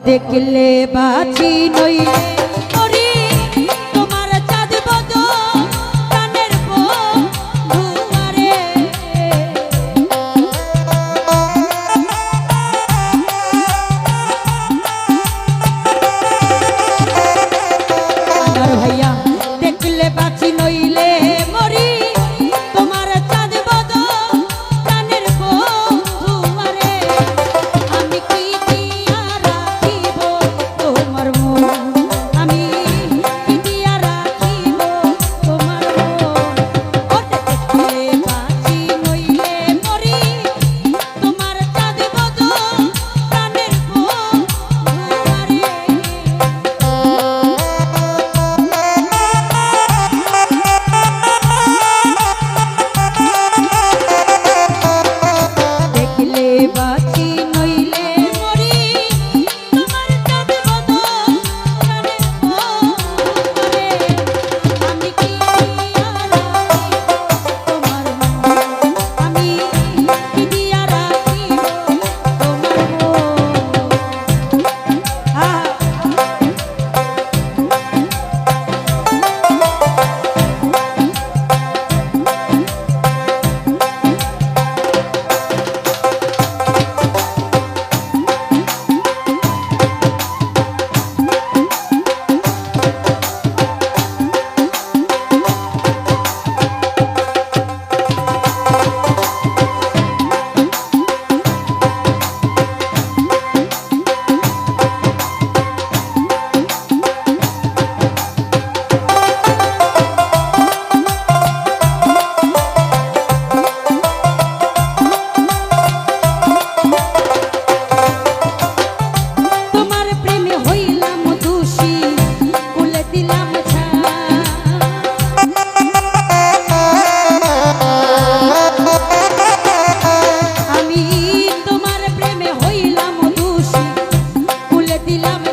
দেখলে বাঁচি নইলে মরি তোমার চাঁদ বদন প্রাণের বন্ধুয়ারে আমার ভাইয়া দেখলে বাঁচি নইলে মরি তোমার চাঁদ বদন প্রাণের বন্ধুয়ারে আমি কি দিয়া রাখিব তোমার মন আমি কি দিয়া রাখিব তোমার মন ও দেখলে বাঁচি নইলে মরি তোমার চাঁদ বদন প্রাণের বন্ধুয়ারে দেখলে বাঁচি নইলে মরি তোমার চাঁদ বদন প্রাণের বন্ধুয়ারে আমি কি দিয়া রাখিব তোমার মন আমি কি দিয়া রাখিব তোমার তোমার প্রেমে হইলাম দোষী কুলে দিলাম আমি তোমার প্রেমে হইলাম দোষী কুলে দিলাম